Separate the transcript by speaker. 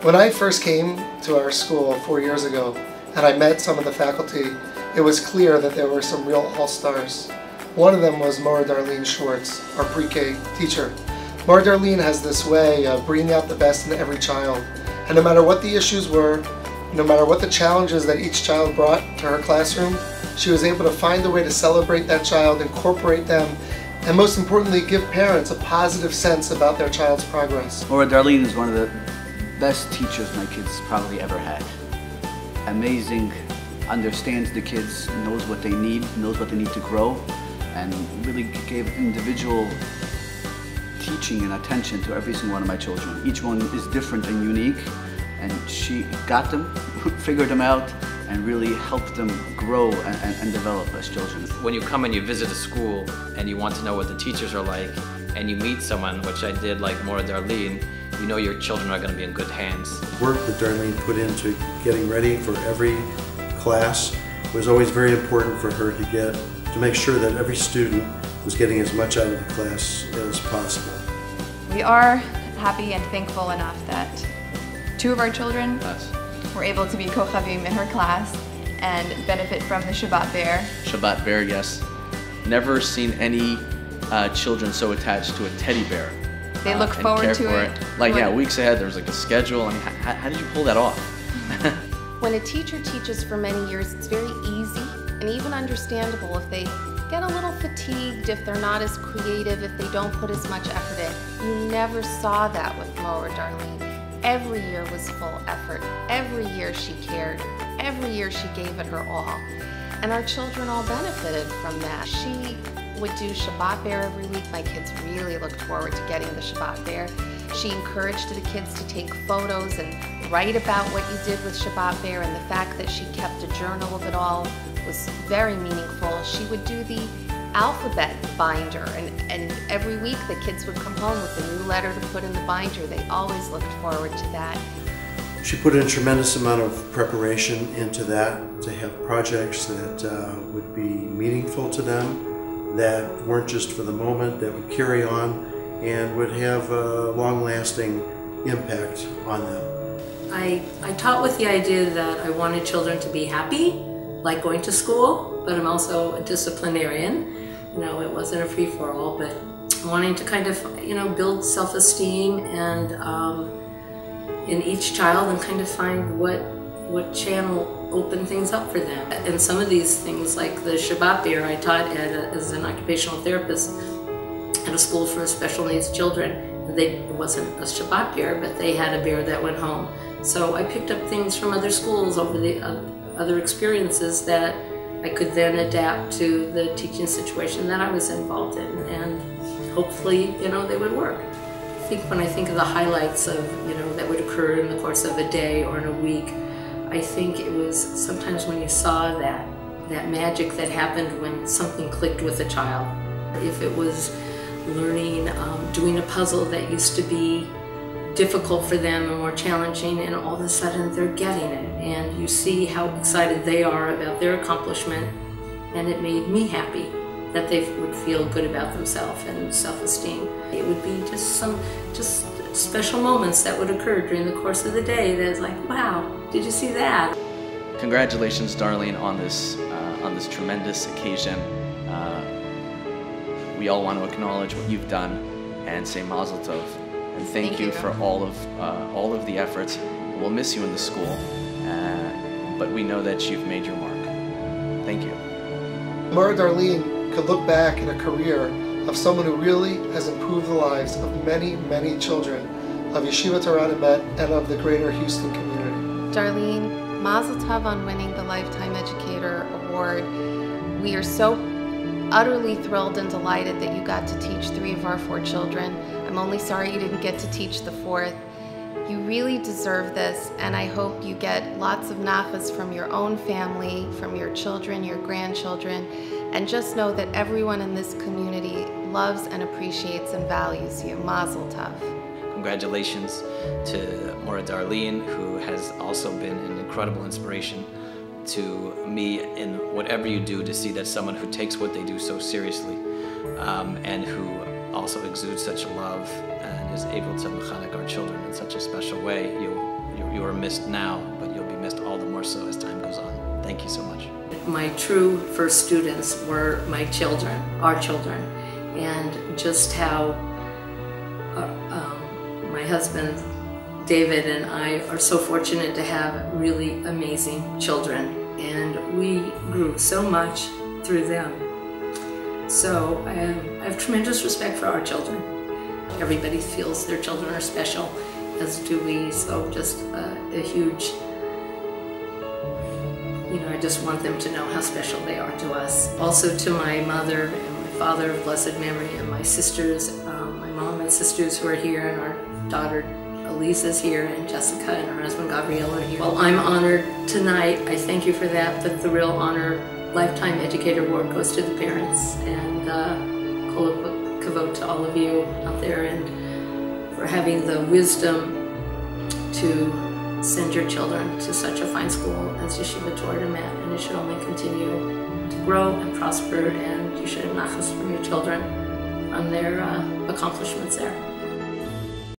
Speaker 1: When I first came to our school 4 years ago and I met some of the faculty, it was clear that there were some real all-stars. One of them was Darlene Schwartz, our pre-K teacher. Darlene has this way of bringing out the best in every child. And no matter what the issues were, no matter what the challenges that each child brought to her classroom, she was able to find a way to celebrate that child, incorporate them, and most importantly, give parents a positive sense about their child's progress.
Speaker 2: Darlene is one of the best teachers my kids probably ever had. Amazing, understands the kids, knows what they need to grow, and really gave individual teaching and attention to every single one of my children. Each one is different and unique, and she got them, figured them out, and really helped them grow and develop as children.
Speaker 3: When you come and you visit a school and you want to know what the teachers are like, and you meet someone, which I did like Darlene, you know your children are going to be in good hands.
Speaker 4: Work that Darlene put into getting ready for every class was always very important for her to make sure that every student was getting as much out of the class as possible.
Speaker 5: We are happy and thankful enough that 2 of our children were able to be Kochavim in her class and benefit from the Shabbat Bear.
Speaker 6: Shabbat Bear, yes. Never seen any children so attached to a teddy bear.
Speaker 5: They look forward to it.
Speaker 6: Like, yeah, weeks ahead, there was like a schedule. I mean, how did you pull that off?
Speaker 7: When a teacher teaches for many years, it's very easy and even understandable if they get a little fatigued, if they're not as creative, if they don't put as much effort in. You never saw that with Darlene. Every year was full effort. Every year she cared. Every year she gave it her all. And our children all benefited from that. She would do Shabbat Bear every week. My kids really looked forward to getting the Shabbat Bear. She encouraged the kids to take photos and write about what you did with Shabbat Bear, and the fact that she kept a journal of it all was very meaningful. She would do the alphabet binder, and every week the kids would come home with a new letter to put in the binder. They always looked forward to that.
Speaker 4: She put in a tremendous amount of preparation into that, to have projects that would be meaningful to them, that weren't just for the moment, that would carry on and would have a long-lasting impact on them.
Speaker 8: I taught with the idea that I wanted children to be happy, like going to school, but I'm also a disciplinarian. You know, it wasn't a free-for-all, but wanting to kind of, build self-esteem and in each child and kind of find what channel opened things up for them. And some of these things, like the Shabbat Bear, I taught as an occupational therapist at a school for special needs children. It wasn't a Shabbat Bear, but they had a bear that went home. So I picked up things from other schools over the other experiences that I could then adapt to the teaching situation that I was involved in, and hopefully, they would work. I think when I think of the highlights of, that would occur in the course of a day or in a week, I think it was sometimes when you saw that magic that happened when something clicked with a child. If it was learning, doing a puzzle that used to be difficult for them and more challenging, and all of a sudden they're getting it, and you see how excited they are about their accomplishment, and it made me happy that they would feel good about themselves and self-esteem. It would be just special moments that would occur during the course of the day that's like, wow, did you see that?
Speaker 6: Congratulations, Darlene, on this tremendous occasion. We all want to acknowledge what you've done and say Mazel Tov. And thank you for all of the efforts. We'll miss you in the school, but we know that you've made your mark. Thank you.
Speaker 1: Darlene could look back at a career of someone who really has improved the lives of many, many children of Yeshiva Torat Emet and of the greater Houston community.
Speaker 7: Darlene, Mazel Tov on winning the Lifetime Educator Award. We are so utterly thrilled and delighted that you got to teach 3 of our 4 children. I'm only sorry you didn't get to teach the 4th. You really deserve this, and I hope you get lots of nachas from your own family, from your children, your grandchildren, and just know that everyone in this community loves and appreciates and values you. Mazel Tov.
Speaker 3: Congratulations to Darlene, who has also been an incredible inspiration to me in whatever you do, to see that someone who takes what they do so seriously and who also exudes such love and is able to mechanik our children in such a special way. You'll you are missed now, but you'll be missed all the more so as time goes on. Thank you so much.
Speaker 8: My true first students were my children, our children, and just how my husband David and I are so fortunate to have really amazing children, and we grew so much through them. So I have tremendous respect for our children. Everybody feels their children are special, as do we, so just a huge, I just want them to know how special they are to us. Also to my mother and my father of blessed memory, and my sisters, my mom and sisters who are here, and our daughter Elise is here, and Jessica and her husband Gabrielle are here. Well, I'm honored tonight. I thank you for that, but the real honor, Lifetime Educator Award, goes to the parents, and kol kavod to all of you out there, and for having the wisdom to send your children to such a fine school as Yeshiva Torat Emet, and it should only continue to grow and prosper, and you should have nachas from your children on their accomplishments there.